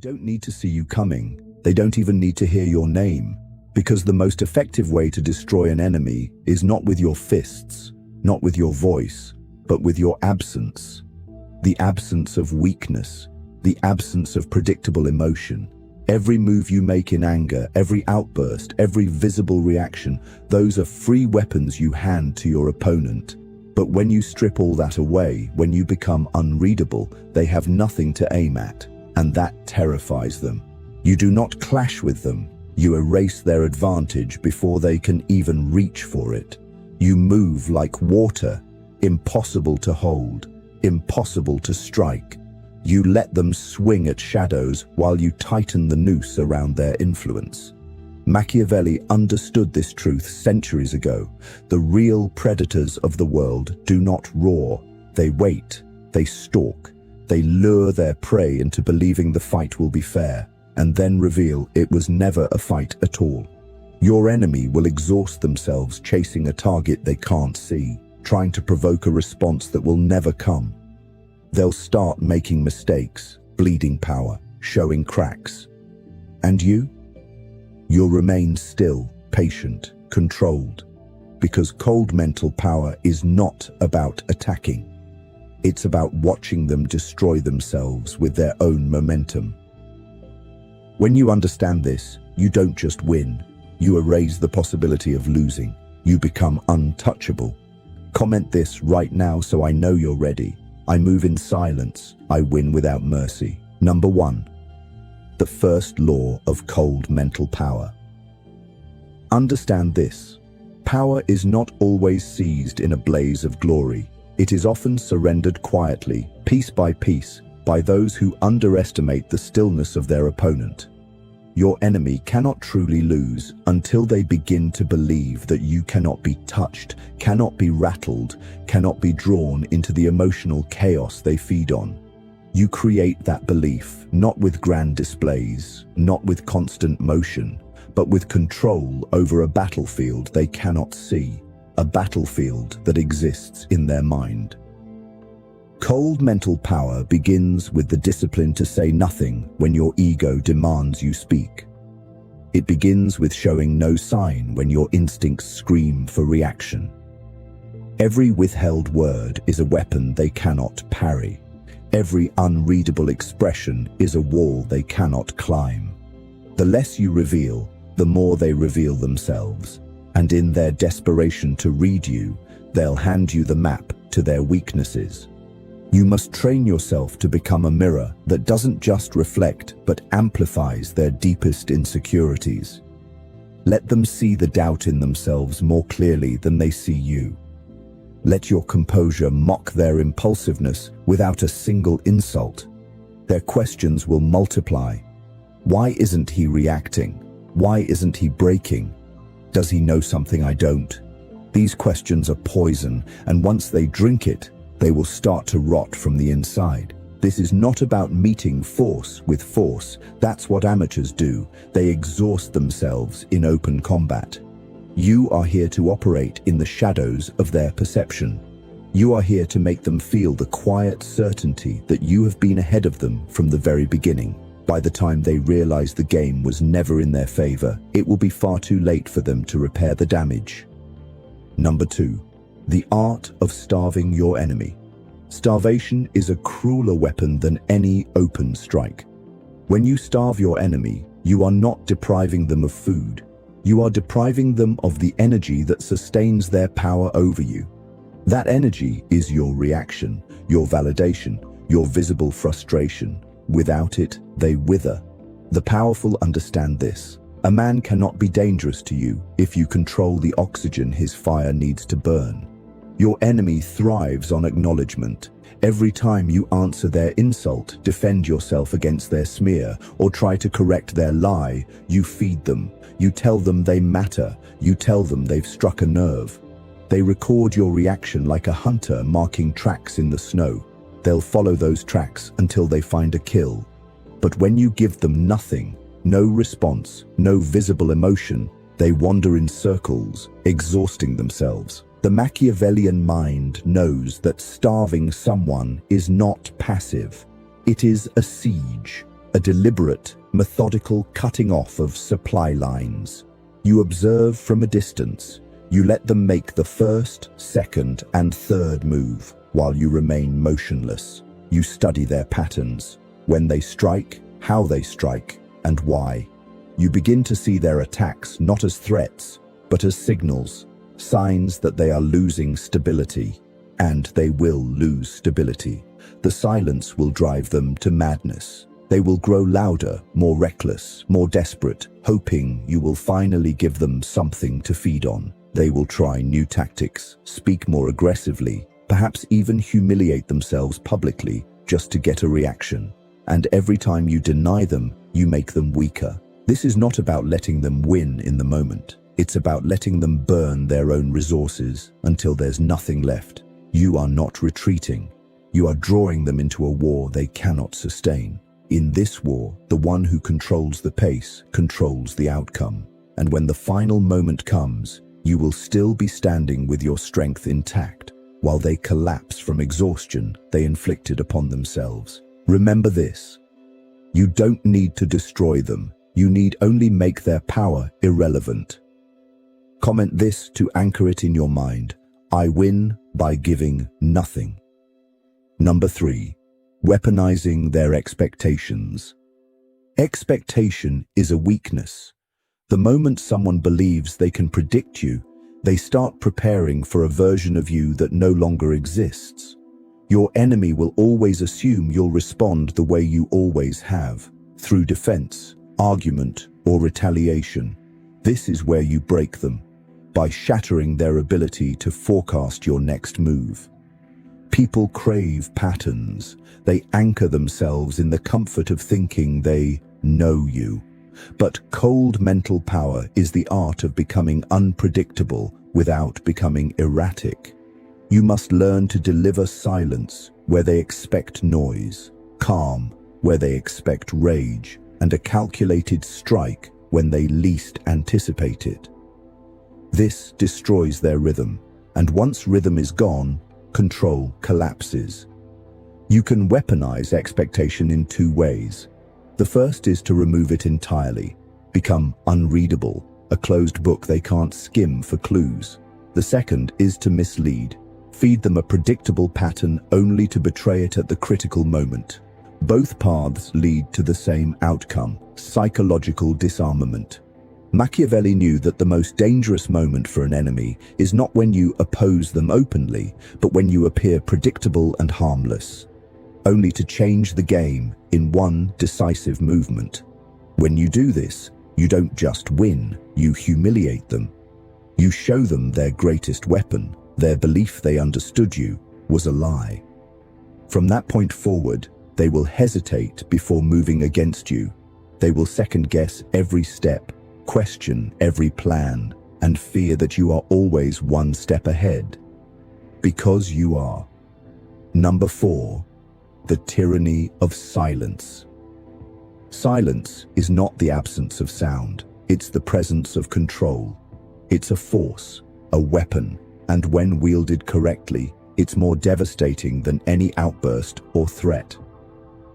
don't need to see you coming. They don't even need to hear your name. Because the most effective way to destroy an enemy is not with your fists, not with your voice, but with your absence. The absence of weakness, the absence of predictable emotion. Every move you make in anger, every outburst, every visible reaction, those are free weapons you hand to your opponent. But when you strip all that away, when you become unreadable, they have nothing to aim at, and that terrifies them. You do not clash with them. You erase their advantage before they can even reach for it. You move like water, impossible to hold, impossible to strike. You let them swing at shadows while you tighten the noose around their influence. Machiavelli understood this truth centuries ago. The real predators of the world do not roar. They wait, they stalk, they lure their prey into believing the fight will be fair, and then reveal it was never a fight at all. Your enemy will exhaust themselves chasing a target they can't see, trying to provoke a response that will never come. They'll start making mistakes, bleeding power, showing cracks. And you? You'll remain still, patient, controlled, because cold mental power is not about attacking. It's about watching them destroy themselves with their own momentum. When you understand this, you don't just win. You erase the possibility of losing. You become untouchable. Comment this right now so I know you're ready. I move in silence. I win without mercy. Number 1. The first law of cold mental power. Understand this. Power is not always seized in a blaze of glory. It is often surrendered quietly, piece by piece, by those who underestimate the stillness of their opponent. Your enemy cannot truly lose until they begin to believe that you cannot be touched, cannot be rattled, cannot be drawn into the emotional chaos they feed on. You create that belief, not with grand displays, not with constant motion, but with control over a battlefield they cannot see, a battlefield that exists in their mind. Cold mental power begins with the discipline to say nothing when your ego demands you speak. It begins with showing no sign when your instincts scream for reaction. Every withheld word is a weapon they cannot parry. Every unreadable expression is a wall they cannot climb. The less you reveal, the more they reveal themselves. And in their desperation to read you, they'll hand you the map to their weaknesses. You must train yourself to become a mirror that doesn't just reflect but amplifies their deepest insecurities. Let them see the doubt in themselves more clearly than they see you. Let your composure mock their impulsiveness without a single insult. Their questions will multiply. Why isn't he reacting? Why isn't he breaking? Does he know something I don't? These questions are poison, and once they drink it, they will start to rot from the inside. This is not about meeting force with force. That's what amateurs do. They exhaust themselves in open combat. You are here to operate in the shadows of their perception. You are here to make them feel the quiet certainty that you have been ahead of them from the very beginning. By the time they realize the game was never in their favor, it will be far too late for them to repair the damage. Number 2. The art of starving your enemy. Starvation is a crueler weapon than any open strike. When you starve your enemy, you are not depriving them of food. You are depriving them of the energy that sustains their power over you. That energy is your reaction, your validation, your visible frustration. Without it, they wither. The powerful understand this. A man cannot be dangerous to you if you control the oxygen his fire needs to burn. Your enemy thrives on acknowledgement. Every time you answer their insult, defend yourself against their smear, or try to correct their lie, you feed them. You tell them they matter. You tell them they've struck a nerve. They record your reaction like a hunter marking tracks in the snow. They'll follow those tracks until they find a kill. But when you give them nothing, no response, no visible emotion, they wander in circles, exhausting themselves. The Machiavellian mind knows that starving someone is not passive. It is a siege. a deliberate, methodical cutting off of supply lines. You observe from a distance. You let them make the first, second, and third move while you remain motionless. You study their patterns, when they strike, how they strike, and why. You begin to see their attacks not as threats, but as signals, signs that they are losing stability, and they will lose stability. The silence will drive them to madness. They will grow louder, more reckless, more desperate, hoping you will finally give them something to feed on. They will try new tactics, speak more aggressively, perhaps even humiliate themselves publicly just to get a reaction. And every time you deny them, you make them weaker. This is not about letting them win in the moment. It's about letting them burn their own resources until there's nothing left. You are not retreating. You are drawing them into a war they cannot sustain. In this war, the one who controls the pace controls the outcome. And when the final moment comes, you will still be standing with your strength intact, while they collapse from exhaustion they inflicted upon themselves. Remember this: you don't need to destroy them. You need only make their power irrelevant. Comment this to anchor it in your mind. I win by giving nothing. Number 3. Weaponizing their expectations. Expectation is a weakness. The moment someone believes they can predict you, they start preparing for a version of you that no longer exists. Your enemy will always assume you'll respond the way you always have, through defense, argument, or retaliation. This is where you break them, by shattering their ability to forecast your next move. People crave patterns. They anchor themselves in the comfort of thinking they know you. But cold mental power is the art of becoming unpredictable without becoming erratic. You must learn to deliver silence where they expect noise, calm where they expect rage, and a calculated strike when they least anticipate it. This destroys their rhythm, and once rhythm is gone, control collapses. You can weaponize expectation in 2 ways. The first is to remove it entirely, become unreadable, a closed book they can't skim for clues. The second is to mislead, feed them a predictable pattern only to betray it at the critical moment. Both paths lead to the same outcome: psychological disarmament. Machiavelli knew that the most dangerous moment for an enemy is not when you oppose them openly, but when you appear predictable and harmless, only to change the game in one decisive movement. When you do this, you don't just win, you humiliate them. You show them their greatest weapon. Their belief they understood you was a lie. From that point forward, they will hesitate before moving against you. They will second-guess every step, question every plan, and fear that you are always one step ahead. Because you are. Number 4. The tyranny of silence. Silence is not the absence of sound. It's the presence of control. It's a force, a weapon, and when wielded correctly, it's more devastating than any outburst or threat.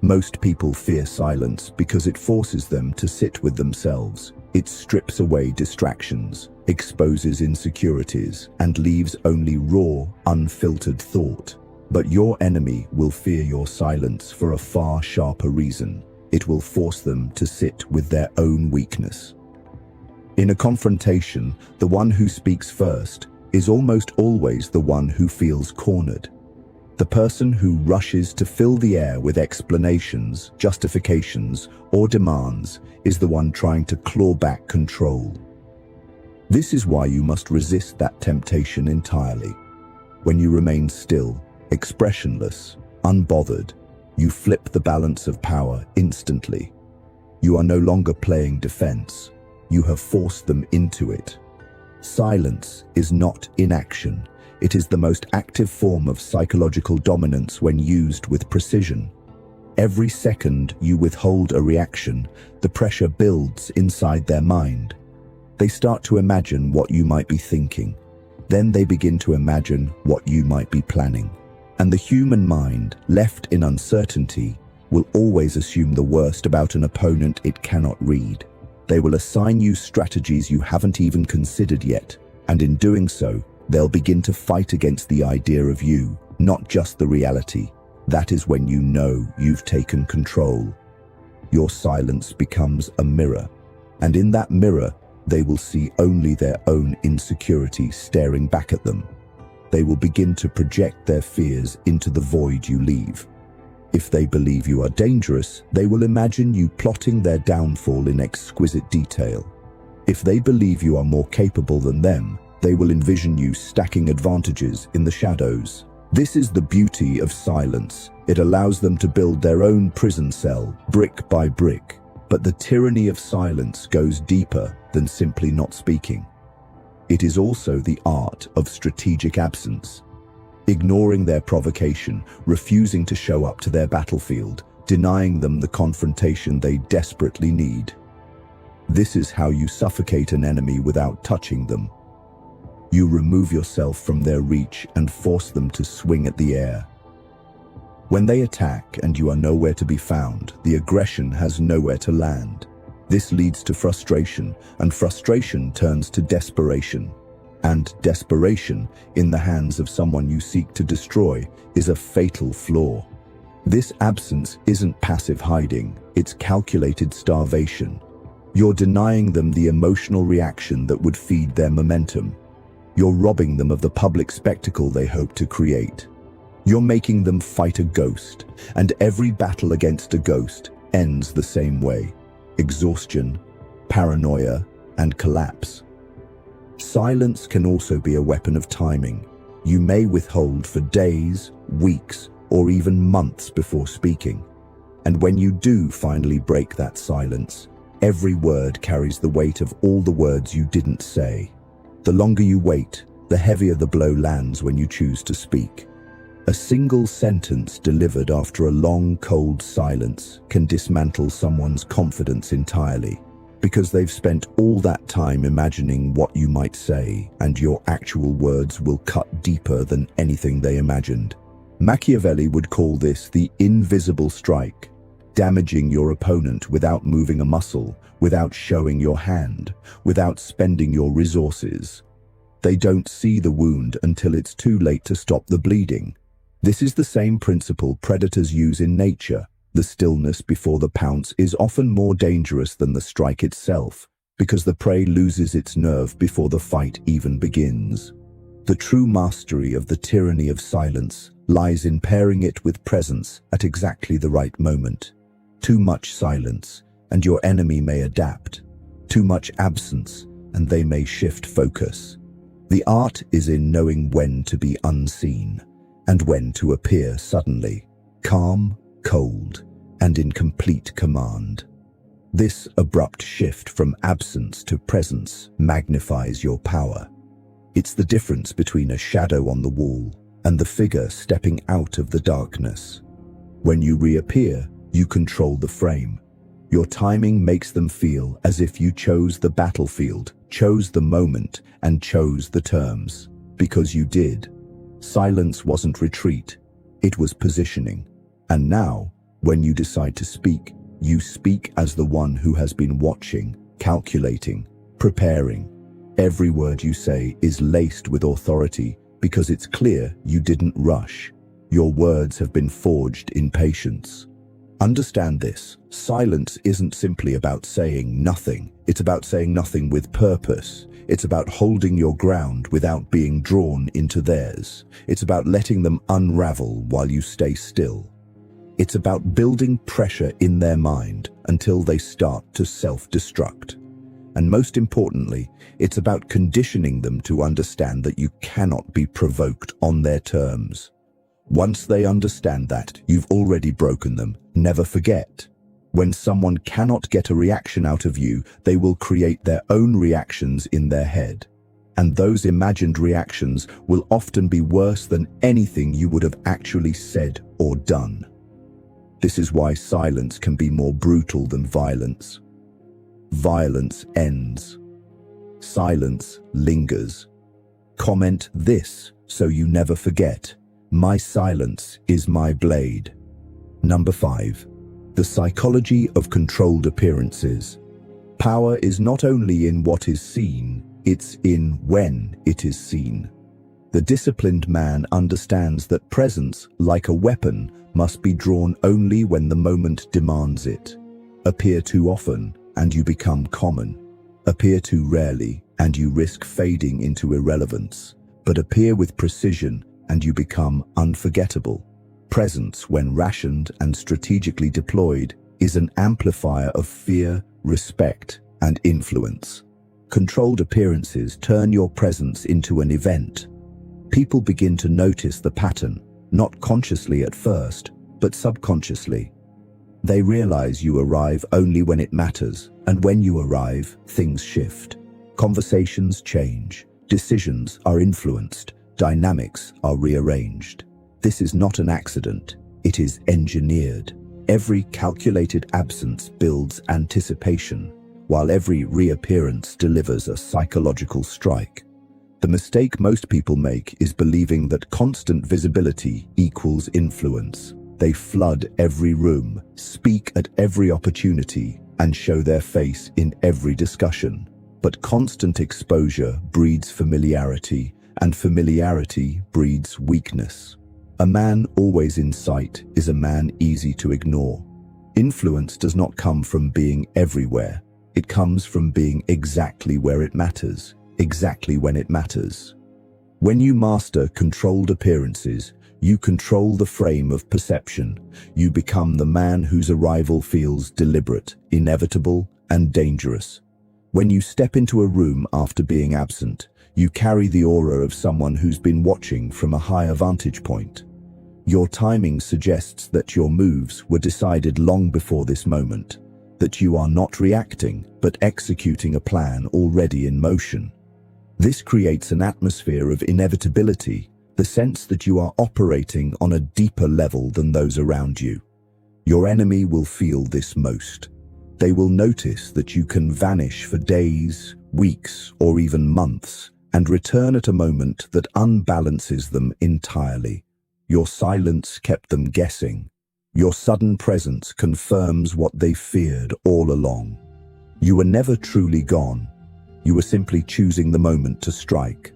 Most people fear silence because it forces them to sit with themselves. It strips away distractions, exposes insecurities, and leaves only raw, unfiltered thought. But your enemy will fear your silence for a far sharper reason. It will force them to sit with their own weakness. In a confrontation, the one who speaks first is almost always the one who feels cornered. The person who rushes to fill the air with explanations, justifications, or demands is the one trying to claw back control. This is why you must resist that temptation entirely. When you remain still, expressionless, unbothered, you flip the balance of power instantly. You are no longer playing defense. You have forced them into it. Silence is not inaction. It is the most active form of psychological dominance when used with precision. Every second you withhold a reaction, the pressure builds inside their mind. They start to imagine what you might be thinking. Then they begin to imagine what you might be planning. And the human mind, left in uncertainty, will always assume the worst about an opponent it cannot read. They will assign you strategies you haven't even considered yet, and in doing so, they'll begin to fight against the idea of you, not just the reality. That is when you know you've taken control. Your silence becomes a mirror, and in that mirror, they will see only their own insecurity staring back at them. They will begin to project their fears into the void you leave. If they believe you are dangerous, they will imagine you plotting their downfall in exquisite detail. If they believe you are more capable than them, they will envision you stacking advantages in the shadows. This is the beauty of silence. It allows them to build their own prison cell, brick by brick. But the tyranny of silence goes deeper than simply not speaking. It is also the art of strategic absence. Ignoring their provocation, refusing to show up to their battlefield, denying them the confrontation they desperately need. This is how you suffocate an enemy without touching them. You remove yourself from their reach and force them to swing at the air. When they attack and you are nowhere to be found, the aggression has nowhere to land. This leads to frustration, and frustration turns to desperation. And desperation, in the hands of someone you seek to destroy, is a fatal flaw. This absence isn't passive hiding, it's calculated starvation. You're denying them the emotional reaction that would feed their momentum. You're robbing them of the public spectacle they hope to create. You're making them fight a ghost, and every battle against a ghost ends the same way: exhaustion, paranoia, and collapse. Silence can also be a weapon of timing. You may withhold for days, weeks, or even months before speaking. And when you do finally break that silence, every word carries the weight of all the words you didn't say. The longer you wait, the heavier the blow lands when you choose to speak. A single sentence delivered after a long, cold silence can dismantle someone's confidence entirely, because they've spent all that time imagining what you might say, and your actual words will cut deeper than anything they imagined. Machiavelli would call this the invisible strike, damaging your opponent without moving a muscle, without showing your hand, without spending your resources. They don't see the wound until it's too late to stop the bleeding. This is the same principle predators use in nature. The stillness before the pounce is often more dangerous than the strike itself, because the prey loses its nerve before the fight even begins. The true mastery of the tyranny of silence lies in pairing it with presence at exactly the right moment. Too much silence, and your enemy may adapt. Too much absence, and they may shift focus. The art is in knowing when to be unseen, and when to appear suddenly, calm, cold, and in complete command. This abrupt shift from absence to presence magnifies your power. It's the difference between a shadow on the wall and the figure stepping out of the darkness. When you reappear, you control the frame. Your timing makes them feel as if you chose the battlefield, chose the moment, and chose the terms. Because you did. Silence wasn't retreat, it was positioning. And now, when you decide to speak, you speak as the one who has been watching, calculating, preparing. Every word you say is laced with authority because it's clear you didn't rush. Your words have been forged in patience. Understand this: silence isn't simply about saying nothing. It's about saying nothing with purpose. It's about holding your ground without being drawn into theirs. It's about letting them unravel while you stay still. It's about building pressure in their mind until they start to self-destruct. And most importantly, it's about conditioning them to understand that you cannot be provoked on their terms. Once they understand that, you've already broken them. Never forget. When someone cannot get a reaction out of you, they will create their own reactions in their head. And those imagined reactions will often be worse than anything you would have actually said or done. This is why silence can be more brutal than violence. Violence ends. Silence lingers. Comment this so you never forget: my silence is my blade. Number 5. The psychology of controlled appearances. Power is not only in what is seen, it's in when it is seen. The disciplined man understands that presence, like a weapon, must be drawn only when the moment demands it. Appear too often, and you become common. Appear too rarely, and you risk fading into irrelevance. But appear with precision, and you become unforgettable. Presence, when rationed and strategically deployed, is an amplifier of fear, respect, and influence. Controlled appearances turn your presence into an event. People begin to notice the pattern, not consciously at first, but subconsciously. They realize you arrive only when it matters, and when you arrive, things shift. Conversations change, decisions are influenced, dynamics are rearranged. This is not an accident, it is engineered. Every calculated absence builds anticipation, while every reappearance delivers a psychological strike. The mistake most people make is believing that constant visibility equals influence. They flood every room, speak at every opportunity, and show their face in every discussion. But constant exposure breeds familiarity, and familiarity breeds weakness. A man always in sight is a man easy to ignore. Influence does not come from being everywhere. It comes from being exactly where it matters, exactly when it matters. When you master controlled appearances, you control the frame of perception. You become the man whose arrival feels deliberate, inevitable, and dangerous. When you step into a room after being absent, you carry the aura of someone who's been watching from a higher vantage point. Your timing suggests that your moves were decided long before this moment, that you are not reacting, but executing a plan already in motion. This creates an atmosphere of inevitability, the sense that you are operating on a deeper level than those around you. Your enemy will feel this most. They will notice that you can vanish for days, weeks, or even months, and return at a moment that unbalances them entirely. Your silence kept them guessing. Your sudden presence confirms what they feared all along. You were never truly gone. You were simply choosing the moment to strike.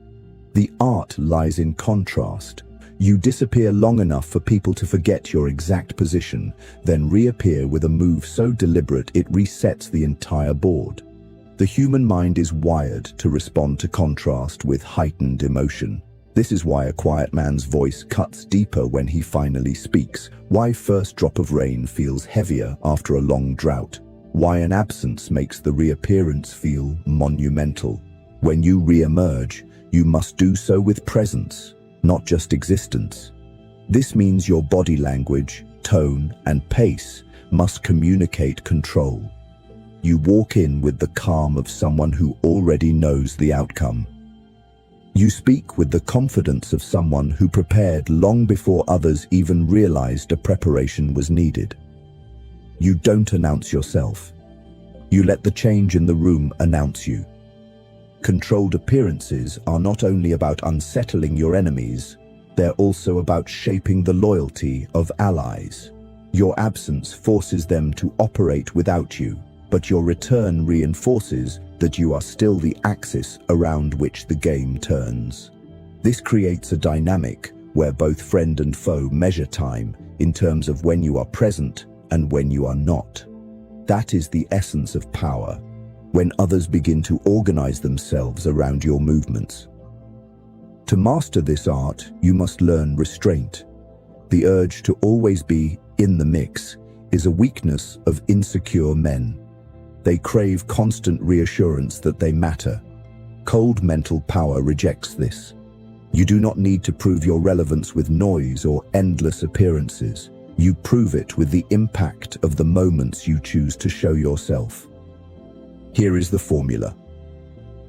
The art lies in contrast. You disappear long enough for people to forget your exact position, then reappear with a move so deliberate it resets the entire board. The human mind is wired to respond to contrast with heightened emotion. This is why a quiet man's voice cuts deeper when he finally speaks, why first drop of rain feels heavier after a long drought, why an absence makes the reappearance feel monumental. When you re-emerge, you must do so with presence, not just existence. This means your body language, tone, and pace must communicate control. You walk in with the calm of someone who already knows the outcome. You speak with the confidence of someone who prepared long before others even realized a preparation was needed. You don't announce yourself. You let the change in the room announce you. Controlled appearances are not only about unsettling your enemies, they're also about shaping the loyalty of allies. Your absence forces them to operate without you, but your return reinforces that you are still the axis around which the game turns. This creates a dynamic where both friend and foe measure time in terms of when you are present and when you are not. That is the essence of power, when others begin to organize themselves around your movements. To master this art, you must learn restraint. The urge to always be in the mix is a weakness of insecure men. They crave constant reassurance that they matter. Cold mental power rejects this. You do not need to prove your relevance with noise or endless appearances. You prove it with the impact of the moments you choose to show yourself. Here is the formula.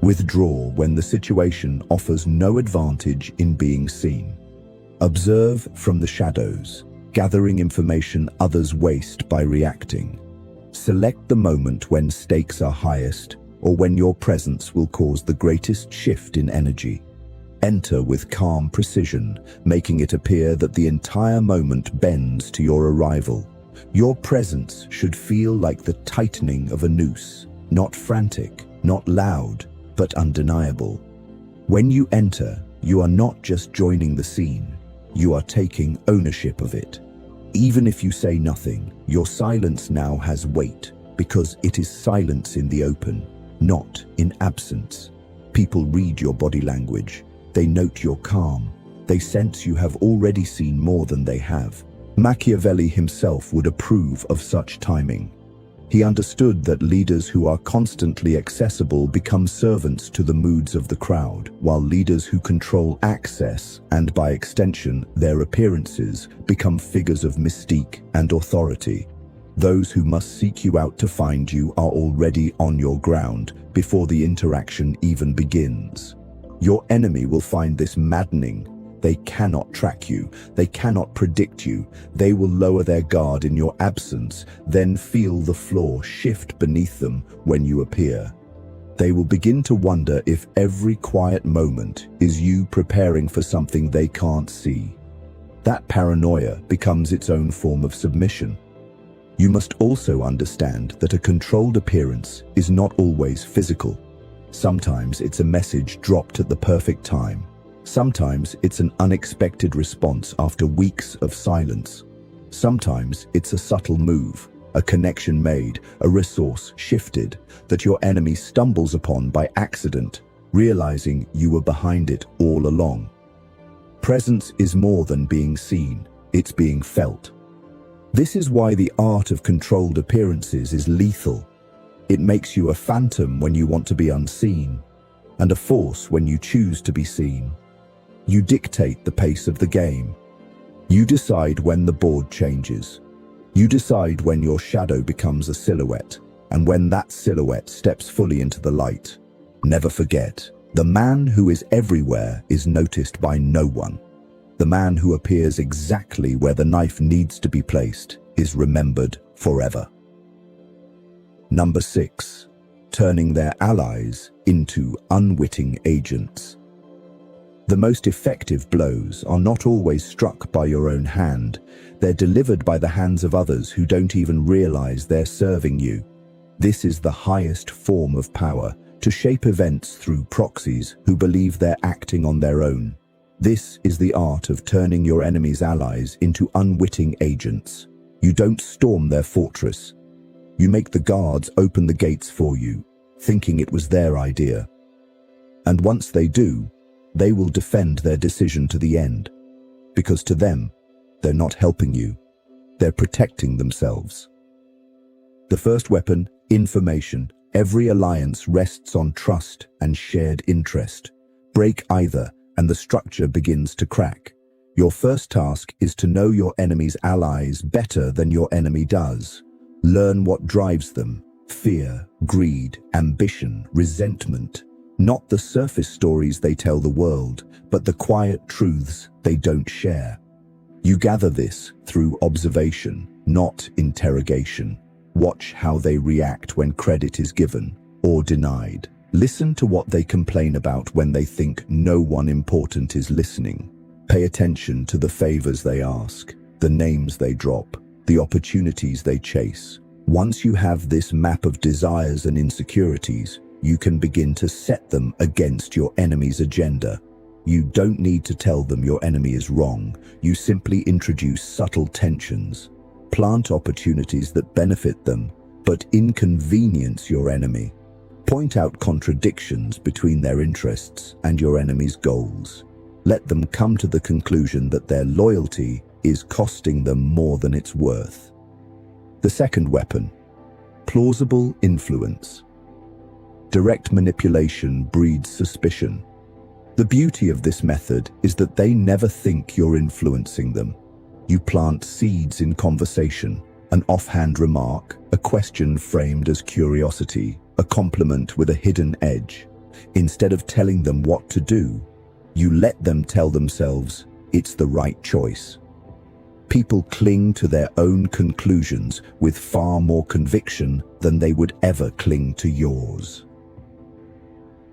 Withdraw when the situation offers no advantage in being seen. Observe from the shadows, gathering information others waste by reacting. Select the moment when stakes are highest or when your presence will cause the greatest shift in energy. Enter with calm precision, making it appear that the entire moment bends to your arrival. Your presence should feel like the tightening of a noose, not frantic, not loud, but undeniable. When you enter, you are not just joining the scene, you are taking ownership of it. Even if you say nothing, your silence now has weight, because it is silence in the open, not in absence. People read your body language, they note your calm, they sense you have already seen more than they have. Machiavelli himself would approve of such timing. He understood that leaders who are constantly accessible become servants to the moods of the crowd, while leaders who control access, and by extension their appearances, become figures of mystique and authority. Those who must seek you out to find you are already on your ground before the interaction even begins. Your enemy will find this maddening. They cannot track you, they cannot predict you, they will lower their guard in your absence, then feel the floor shift beneath them when you appear. They will begin to wonder if every quiet moment is you preparing for something they can't see. That paranoia becomes its own form of submission. You must also understand that a controlled appearance is not always physical. Sometimes it's a message dropped at the perfect time. Sometimes it's an unexpected response after weeks of silence. Sometimes it's a subtle move, a connection made, a resource shifted that your enemy stumbles upon by accident, realizing you were behind it all along. Presence is more than being seen, it's being felt. This is why the art of controlled appearances is lethal. It makes you a phantom when you want to be unseen, and a force when you choose to be seen. You dictate the pace of the game. You decide when the board changes. You decide when your shadow becomes a silhouette, and when that silhouette steps fully into the light. Never forget, the man who is everywhere is noticed by no one. The man who appears exactly where the knife needs to be placed is remembered forever. Number 6. Turning their allies into unwitting agents. The most effective blows are not always struck by your own hand. They're delivered by the hands of others who don't even realize they're serving you. This is the highest form of power, to shape events through proxies who believe they're acting on their own. This is the art of turning your enemy's allies into unwitting agents. You don't storm their fortress. You make the guards open the gates for you, thinking it was their idea. And once they do, they will defend their decision to the end, because to them, they're not helping you, they're protecting themselves. The first weapon, information. Every alliance rests on trust and shared interest. Break either, and the structure begins to crack. Your first task is to know your enemy's allies better than your enemy does. Learn what drives them: fear, greed, ambition, resentment. Not the surface stories they tell the world, but the quiet truths they don't share. You gather this through observation, not interrogation. Watch how they react when credit is given or denied. Listen to what they complain about when they think no one important is listening. Pay attention to the favors they ask, the names they drop, the opportunities they chase. Once you have this map of desires and insecurities, you can begin to set them against your enemy's agenda. You don't need to tell them your enemy is wrong. You simply introduce subtle tensions. Plant opportunities that benefit them, but inconvenience your enemy. Point out contradictions between their interests and your enemy's goals. Let them come to the conclusion that their loyalty is costing them more than it's worth. The second weapon, plausible influence. Direct manipulation breeds suspicion. The beauty of this method is that they never think you're influencing them. You plant seeds in conversation, an offhand remark, a question framed as curiosity, a compliment with a hidden edge. Instead of telling them what to do, you let them tell themselves it's the right choice. People cling to their own conclusions with far more conviction than they would ever cling to yours.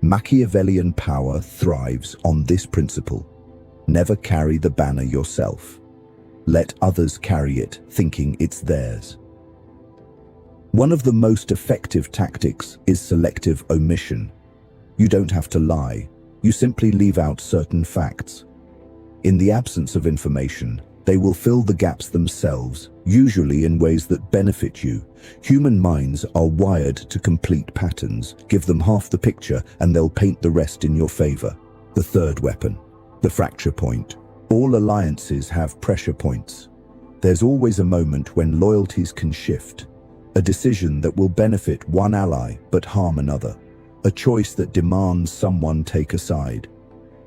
Machiavellian power thrives on this principle. Never carry the banner yourself. let others carry it, thinking it's theirs. One of the most effective tactics is selective omission. You don't have to lie, you simply leave out certain facts. In the absence of information, they will fill the gaps themselves, usually in ways that benefit you. Human minds are wired to complete patterns. Give them half the picture and they'll paint the rest in your favor. The third weapon, the fracture point. All alliances have pressure points. There's always a moment when loyalties can shift. A decision that will benefit one ally but harm another. A choice that demands someone take a side.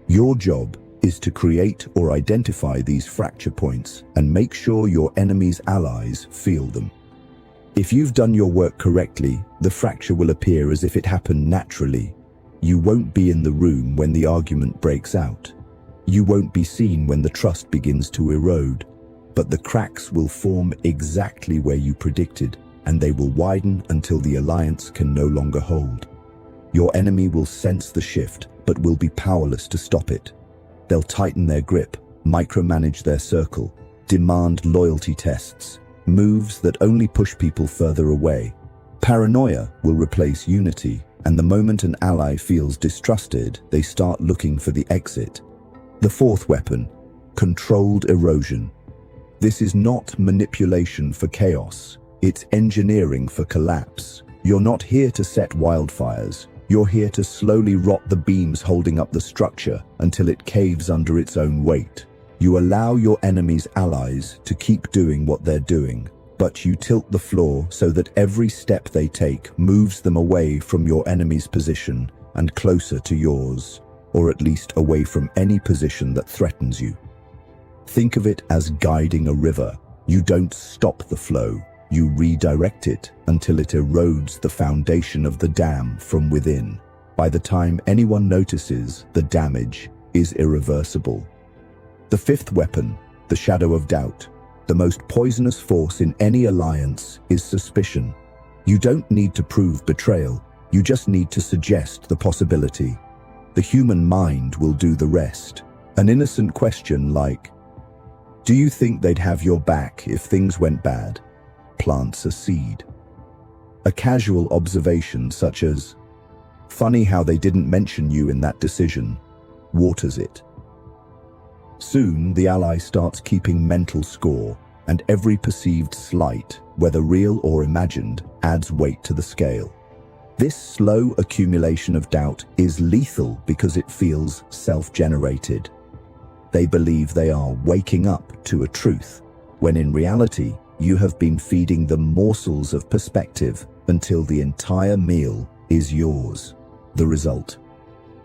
Your job is to create or identify these fracture points and make sure your enemy's allies feel them. If you've done your work correctly, the fracture will appear as if it happened naturally. You won't be in the room when the argument breaks out. You won't be seen when the trust begins to erode. But the cracks will form exactly where you predicted, and they will widen until the alliance can no longer hold. Your enemy will sense the shift, but will be powerless to stop it. They'll tighten their grip, micromanage their circle, demand loyalty tests, moves that only push people further away. Paranoia will replace unity, and the moment an ally feels distrusted, they start looking for the exit. The fourth weapon, controlled erosion. This is not manipulation for chaos, it's engineering for collapse. You're not here to set wildfires. You're here to slowly rot the beams holding up the structure until it caves under its own weight. You allow your enemy's allies to keep doing what they're doing, but you tilt the floor so that every step they take moves them away from your enemy's position and closer to yours, or at least away from any position that threatens you. Think of it as guiding a river. You don't stop the flow. You redirect it until it erodes the foundation of the dam from within. By the time anyone notices, the damage is irreversible. The fifth weapon, the shadow of doubt. The most poisonous force in any alliance is suspicion. You don't need to prove betrayal, you just need to suggest the possibility. The human mind will do the rest. An innocent question like, "Do you think they'd have your back if things went bad?" plants a seed. A casual observation such as, "Funny how they didn't mention you in that decision," waters it. Soon, the ally starts keeping mental score, and every perceived slight, whether real or imagined, adds weight to the scale. This slow accumulation of doubt is lethal because it feels self-generated. They believe they are waking up to a truth, when in reality, you have been feeding them morsels of perspective until the entire meal is yours. The result.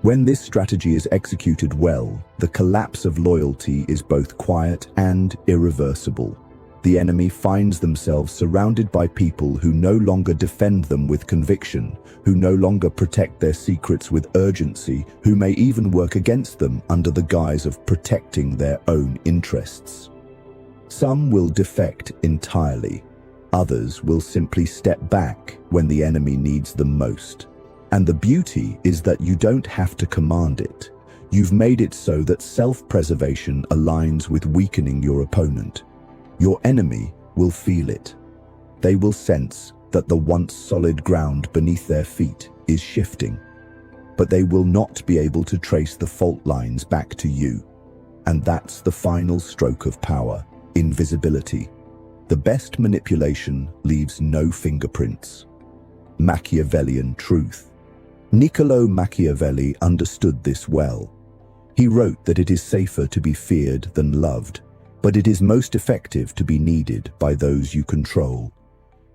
When this strategy is executed well, the collapse of loyalty is both quiet and irreversible. The enemy finds themselves surrounded by people who no longer defend them with conviction, who no longer protect their secrets with urgency, who may even work against them under the guise of protecting their own interests. Some will defect entirely. Others will simply step back when the enemy needs them most. And the beauty is that you don't have to command it. You've made it so that self-preservation aligns with weakening your opponent. Your enemy will feel it. They will sense that the once solid ground beneath their feet is shifting. But they will not be able to trace the fault lines back to you. And that's the final stroke of power. Invisibility. The best manipulation leaves no fingerprints. Machiavellian truth. Niccolo Machiavelli understood this well. He wrote that it is safer to be feared than loved, but it is most effective to be needed by those you control.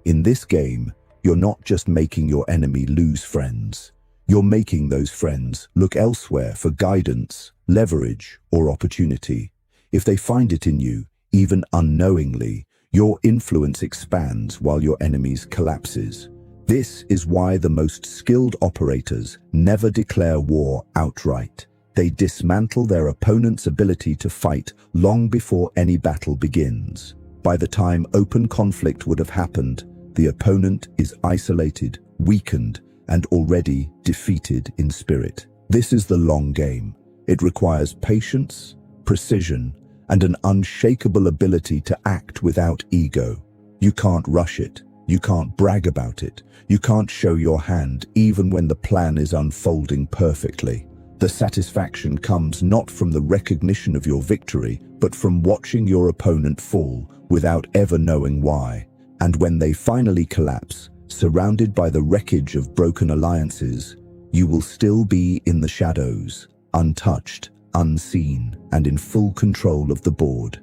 In this game, you're not just making your enemy lose friends. You're making those friends look elsewhere for guidance, leverage, or opportunity. If they find it in you, even unknowingly, your influence expands while your enemy's collapses. This is why the most skilled operators never declare war outright. They dismantle their opponent's ability to fight long before any battle begins. By the time open conflict would have happened, the opponent is isolated, weakened, and already defeated in spirit. This is the long game. It requires patience, precision, and an unshakable ability to act without ego. You can't rush it. You can't brag about it. You can't show your hand even when the plan is unfolding perfectly. The satisfaction comes not from the recognition of your victory, but from watching your opponent fall without ever knowing why. And when they finally collapse, surrounded by the wreckage of broken alliances, you will still be in the shadows, untouched, unseen, and in full control of the board.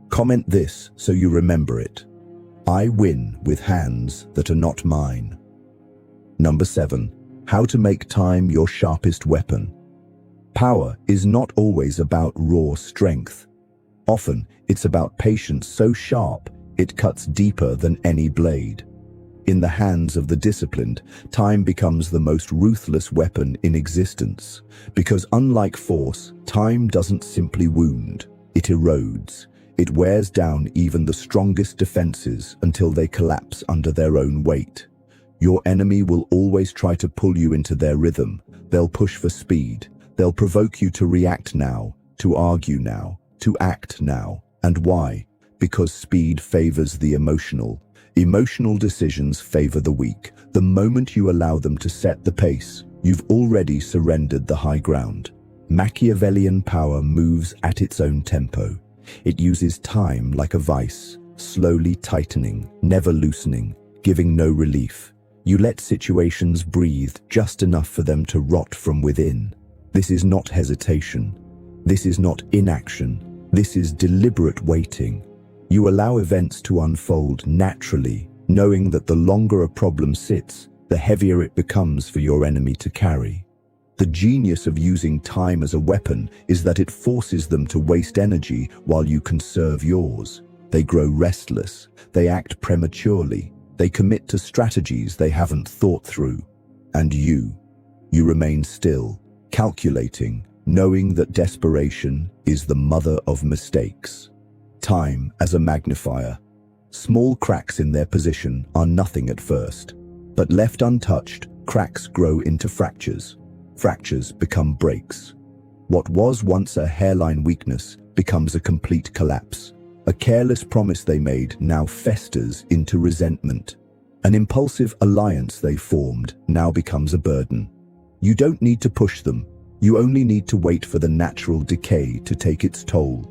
Comment this so you remember it. I win with hands that are not mine. Number 7. How to make time your sharpest weapon. Power is not always about raw strength. Often, it's about patience so sharp it cuts deeper than any blade. In the hands of the disciplined, time becomes the most ruthless weapon in existence, because unlike force, time doesn't simply wound, it erodes. It wears down even the strongest defenses until they collapse under their own weight. Your enemy will always try to pull you into their rhythm. They'll push for speed. They'll provoke you to react now, to argue now, to act now. And why? Because speed favors the emotional. Emotional decisions favor the weak. The moment you allow them to set the pace, you've already surrendered the high ground. Machiavellian power moves at its own tempo. It uses time like a vice, slowly tightening, never loosening, giving no relief. You let situations breathe just enough for them to rot from within. This is not hesitation. This is not inaction. This is deliberate waiting. You allow events to unfold naturally, knowing that the longer a problem sits, the heavier it becomes for your enemy to carry. The genius of using time as a weapon is that it forces them to waste energy while you conserve yours. They grow restless, they act prematurely, they commit to strategies they haven't thought through. And you remain still, calculating, knowing that desperation is the mother of mistakes. Time as a magnifier. Small cracks in their position are nothing at first, but left untouched, cracks grow into fractures. Fractures become breaks. What was once a hairline weakness becomes a complete collapse. A careless promise they made now festers into resentment. An impulsive alliance they formed now becomes a burden. You don't need to push them. You only need to wait for the natural decay to take its toll.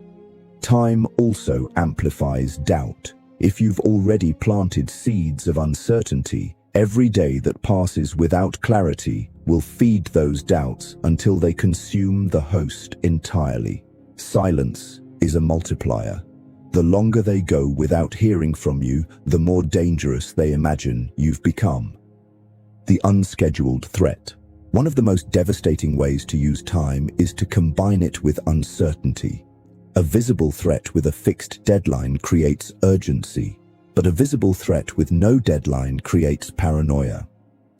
Time also amplifies doubt. If you've already planted seeds of uncertainty, every day that passes without clarity will feed those doubts until they consume the host entirely. Silence is a multiplier. The longer they go without hearing from you, the more dangerous they imagine you've become. The unscheduled threat. One of the most devastating ways to use time is to combine it with uncertainty. A visible threat with a fixed deadline creates urgency, but a visible threat with no deadline creates paranoia.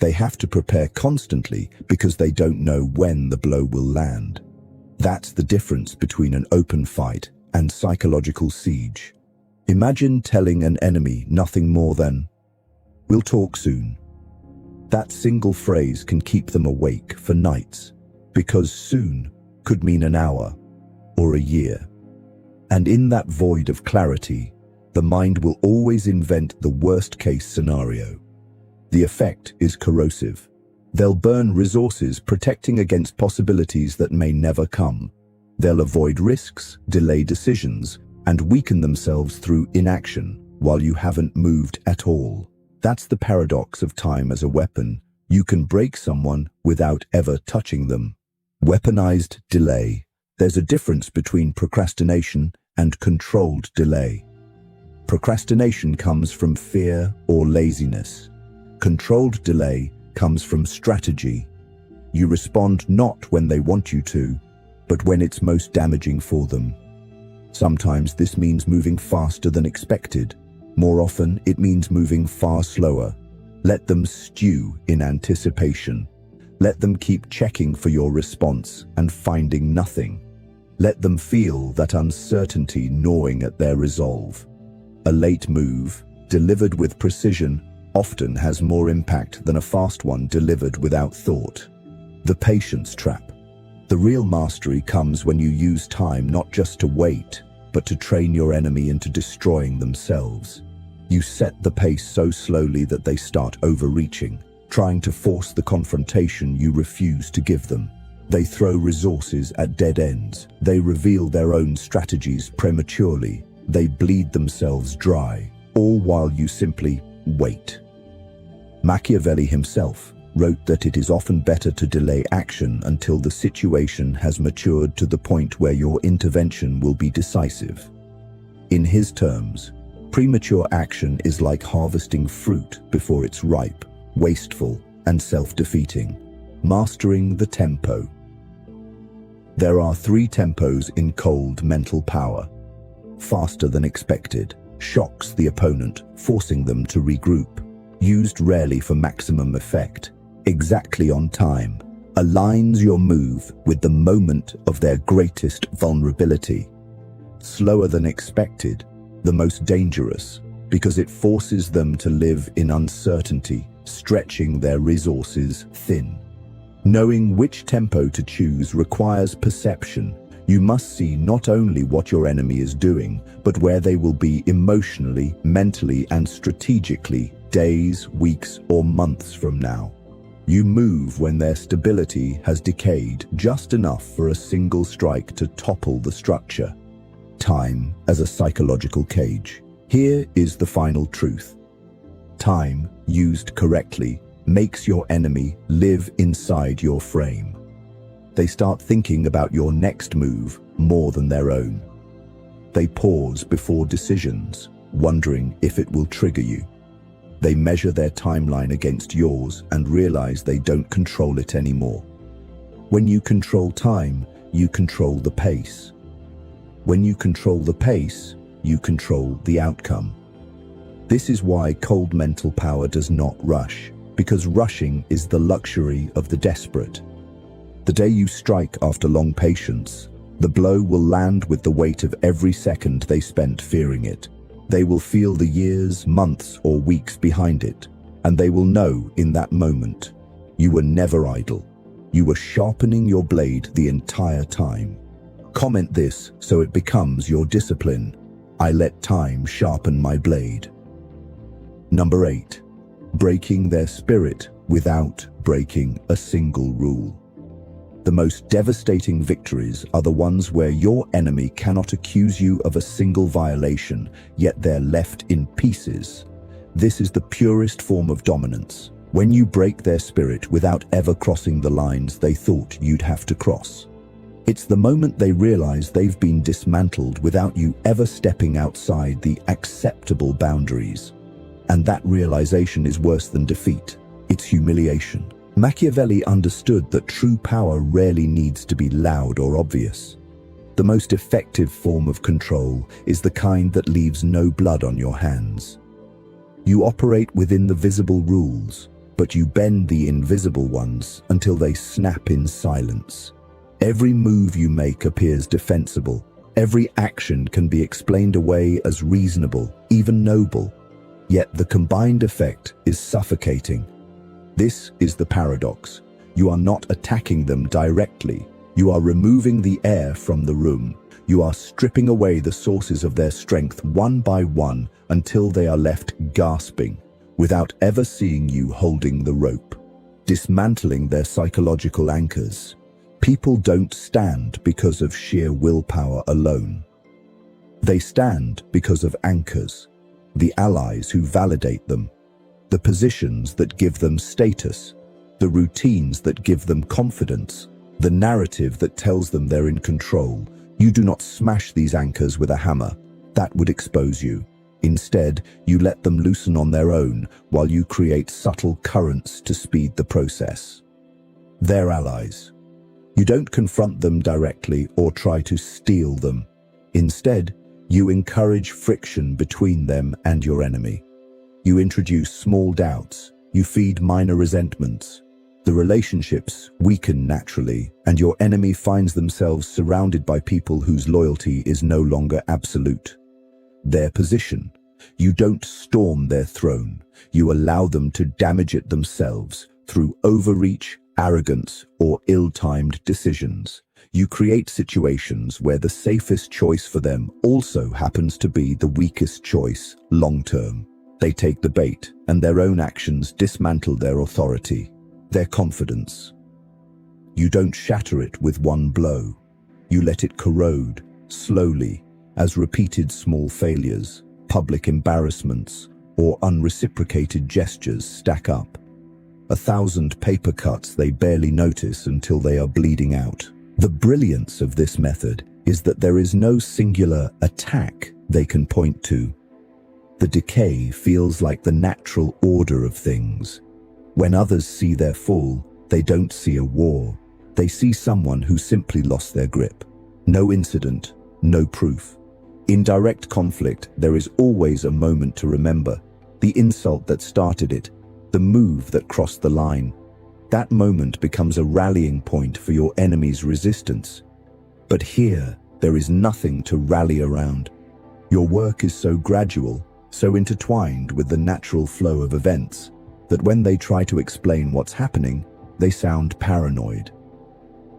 They have to prepare constantly because they don't know when the blow will land. That's the difference between an open fight and psychological siege. Imagine telling an enemy nothing more than, "We'll talk soon." That single phrase can keep them awake for nights, because soon could mean an hour or a year. And in that void of clarity, the mind will always invent the worst-case scenario. The effect is corrosive. They'll burn resources protecting against possibilities that may never come. They'll avoid risks, delay decisions, and weaken themselves through inaction while you haven't moved at all. That's the paradox of time as a weapon. You can break someone without ever touching them. Weaponized delay. There's a difference between procrastination and controlled delay. Procrastination comes from fear or laziness. Controlled delay comes from strategy. You respond not when they want you to, but when it's most damaging for them. Sometimes this means moving faster than expected. More often, it means moving far slower. Let them stew in anticipation. Let them keep checking for your response and finding nothing. Let them feel that uncertainty gnawing at their resolve. A late move, delivered with precision, often has more impact than a fast one delivered without thought. The patience trap. The real mastery comes when you use time not just to wait, but to train your enemy into destroying themselves. You set the pace so slowly that they start overreaching, trying to force the confrontation you refuse to give them. They throw resources at dead ends. They reveal their own strategies prematurely. They bleed themselves dry, all while you simply wait. Machiavelli himself wrote that it is often better to delay action until the situation has matured to the point where your intervention will be decisive. In his terms, premature action is like harvesting fruit before it's ripe, wasteful, and self-defeating. Mastering the tempo. There are 3 tempos in cold mental power. Faster than expected, shocks the opponent, forcing them to regroup. Used rarely for maximum effect. Exactly on time, aligns your move with the moment of their greatest vulnerability. Slower than expected, the most dangerous, because it forces them to live in uncertainty, stretching their resources thin. Knowing which tempo to choose requires perception. You must see not only what your enemy is doing, but where they will be emotionally, mentally, and strategically days, weeks, or months from now. You move when their stability has decayed just enough for a single strike to topple the structure. Time as a psychological cage. Here is the final truth. Time, used correctly, makes your enemy live inside your frame. They start thinking about your next move more than their own. They pause before decisions, wondering if it will trigger you. They measure their timeline against yours and realize they don't control it anymore. When you control time, you control the pace. When you control the pace, you control the outcome. This is why cold mental power does not rush, because rushing is the luxury of the desperate. The day you strike after long patience, the blow will land with the weight of every second they spent fearing it. They will feel the years, months, or weeks behind it, and they will know in that moment, you were never idle. You were sharpening your blade the entire time. Comment this so it becomes your discipline. I let time sharpen my blade. Number 8. Breaking their spirit without breaking a single rule. The most devastating victories are the ones where your enemy cannot accuse you of a single violation, yet they're left in pieces. This is the purest form of dominance, when you break their spirit without ever crossing the lines they thought you'd have to cross. It's the moment they realize they've been dismantled without you ever stepping outside the acceptable boundaries. And that realization is worse than defeat. It's humiliation. Machiavelli understood that true power rarely needs to be loud or obvious. The most effective form of control is the kind that leaves no blood on your hands. You operate within the visible rules, but you bend the invisible ones until they snap in silence. Every move you make appears defensible. Every action can be explained away as reasonable, even noble. Yet the combined effect is suffocating. This is the paradox. You are not attacking them directly. You are removing the air from the room. You are stripping away the sources of their strength one by one until they are left gasping, without ever seeing you holding the rope, dismantling their psychological anchors. People don't stand because of sheer willpower alone. They stand because of anchors, the allies who validate them, the positions that give them status, the routines that give them confidence, the narrative that tells them they're in control. You do not smash these anchors with a hammer. That would expose you. Instead, you let them loosen on their own while you create subtle currents to speed the process. They're allies. You don't confront them directly or try to steal them. Instead, you encourage friction between them and your enemy. You introduce small doubts. You feed minor resentments. The relationships weaken naturally, and your enemy finds themselves surrounded by people whose loyalty is no longer absolute. Their position. You don't storm their throne. You allow them to damage it themselves through overreach, arrogance, or ill-timed decisions. You create situations where the safest choice for them also happens to be the weakest choice long-term. They take the bait, and their own actions dismantle their authority, their confidence. You don't shatter it with one blow. You let it corrode, slowly, as repeated small failures, public embarrassments, or unreciprocated gestures stack up. 1,000 paper cuts they barely notice until they are bleeding out. The brilliance of this method is that there is no singular attack they can point to. The decay feels like the natural order of things. When others see their fall, they don't see a war. They see someone who simply lost their grip. No incident, no proof. In direct conflict, there is always a moment to remember. The insult that started it, the move that crossed the line. That moment becomes a rallying point for your enemy's resistance. But here, there is nothing to rally around. Your work is so gradual, so intertwined with the natural flow of events, that when they try to explain what's happening, they sound paranoid.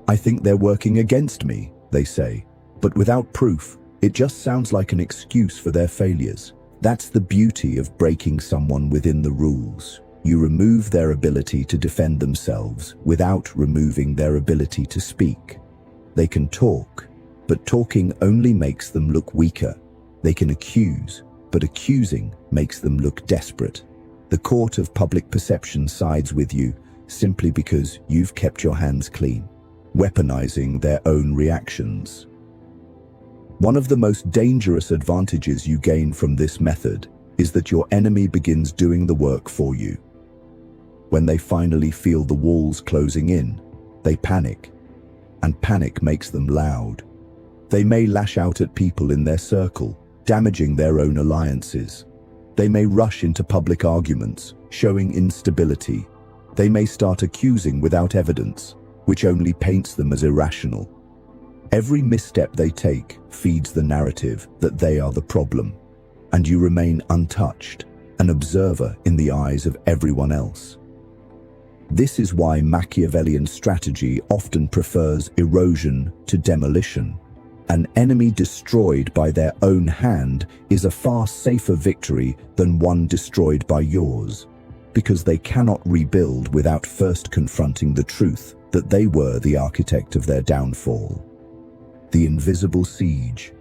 "I think they're working against me," they say, but without proof, it just sounds like an excuse for their failures. That's the beauty of breaking someone within the rules. You remove their ability to defend themselves without removing their ability to speak. They can talk, but talking only makes them look weaker. They can accuse, but accusing makes them look desperate. The court of public perception sides with you simply because you've kept your hands clean, weaponizing their own reactions. One of the most dangerous advantages you gain from this method is that your enemy begins doing the work for you. When they finally feel the walls closing in, they panic, and panic makes them loud. They may lash out at people in their circle, damaging their own alliances. They may rush into public arguments, showing instability. They may start accusing without evidence, which only paints them as irrational. Every misstep they take feeds the narrative that they are the problem, and you remain untouched, an observer in the eyes of everyone else. This is why Machiavellian strategy often prefers erosion to demolition. An enemy destroyed by their own hand is a far safer victory than one destroyed by yours, because they cannot rebuild without first confronting the truth that they were the architect of their downfall. The invisible siege.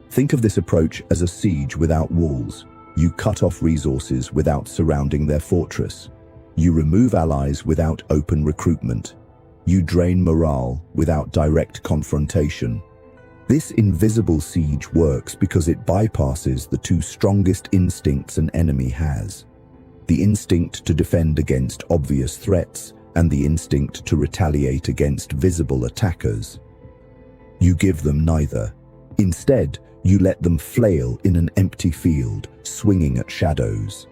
Think of this approach as a siege without walls. You cut off resources without surrounding their fortress. You remove allies without open recruitment. You drain morale without direct confrontation. This invisible siege works because it bypasses the two strongest instincts an enemy has: the instinct to defend against obvious threats and the instinct to retaliate against visible attackers. You give them neither. Instead, you let them flail in an empty field, swinging at shadows.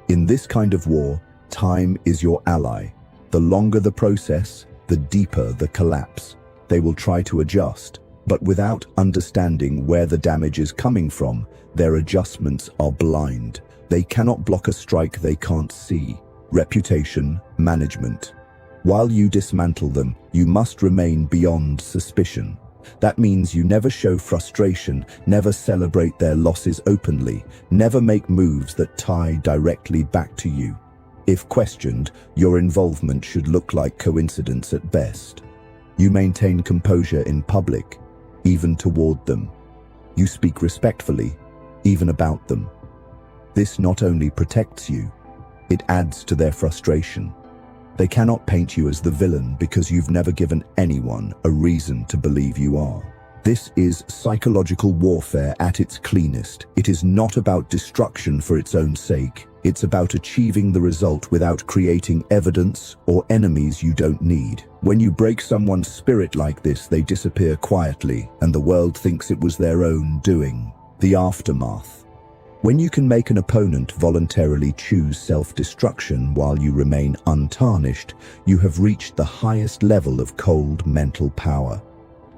In this kind of war, time is your ally. The longer the process, the deeper the collapse. They will try to adjust, but without understanding where the damage is coming from, their adjustments are blind. They cannot block a strike they can't see. Reputation, management. While you dismantle them, you must remain beyond suspicion. That means you never show frustration, never celebrate their losses openly, never make moves that tie directly back to you. If questioned, your involvement should look like coincidence at best. You maintain composure in public, even toward them. You speak respectfully, even about them. This not only protects you, it adds to their frustration. They cannot paint you as the villain because you've never given anyone a reason to believe you are. This is psychological warfare at its cleanest. It is not about destruction for its own sake. It's about achieving the result without creating evidence or enemies you don't need. When you break someone's spirit like this, they disappear quietly, and the world thinks it was their own doing. The aftermath. When you can make an opponent voluntarily choose self-destruction while you remain untarnished, you have reached the highest level of cold mental power.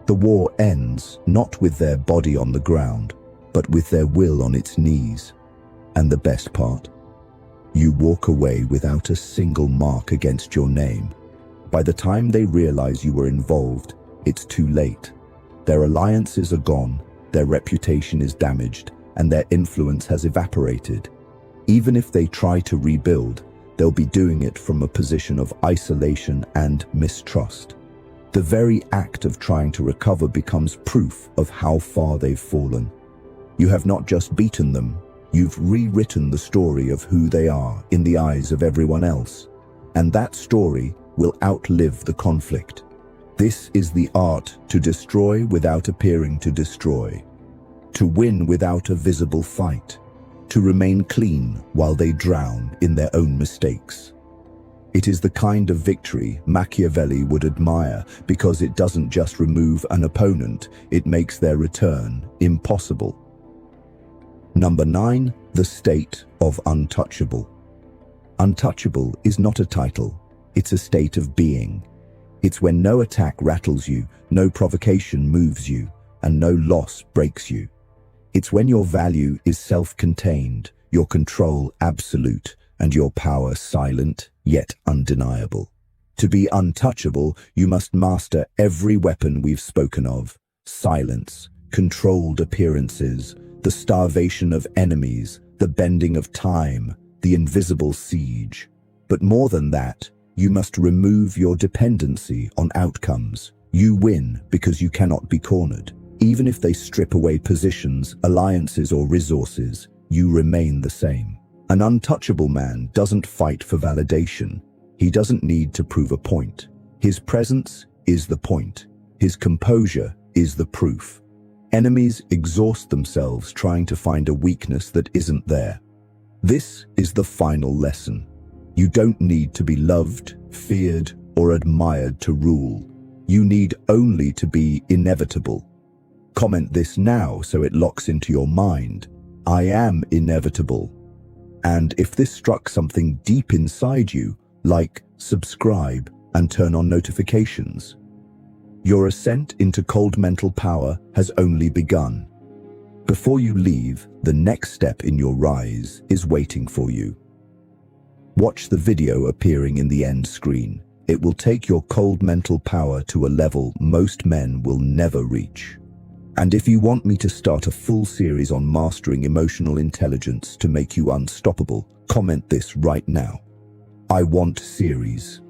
The war ends not with their body on the ground, but with their will on its knees. And the best part? You walk away without a single mark against your name. By the time they realize you were involved, it's too late. Their alliances are gone, their reputation is damaged, and their influence has evaporated. Even if they try to rebuild, they'll be doing it from a position of isolation and mistrust. The very act of trying to recover becomes proof of how far they've fallen. You have not just beaten them, you've rewritten the story of who they are in the eyes of everyone else. And that story will outlive the conflict. This is the art to destroy without appearing to destroy, to win without a visible fight, to remain clean while they drown in their own mistakes. It is the kind of victory Machiavelli would admire because it doesn't just remove an opponent, it makes their return impossible. Number 9, the state of untouchable. Untouchable is not a title, it's a state of being. It's when no attack rattles you, no provocation moves you, and no loss breaks you. It's when your value is self-contained, your control absolute, and your power silent, yet undeniable. To be untouchable, you must master every weapon we've spoken of: silence, controlled appearances, the starvation of enemies, the bending of time, the invisible siege. But more than that, you must remove your dependency on outcomes. You win because you cannot be cornered. Even if they strip away positions, alliances, or resources, you remain the same. An untouchable man doesn't fight for validation. He doesn't need to prove a point. His presence is the point. His composure is the proof. Enemies exhaust themselves trying to find a weakness that isn't there. This is the final lesson. You don't need to be loved, feared, or admired to rule. You need only to be inevitable. Comment this now so it locks into your mind. I am inevitable. And if this struck something deep inside you, like, subscribe, and turn on notifications. Your ascent into cold mental power has only begun. Before you leave, the next step in your rise is waiting for you. Watch the video appearing in the end screen. It will take your cold mental power to a level most men will never reach. And if you want me to start a full series on mastering emotional intelligence to make you unstoppable, comment this right now. I want series.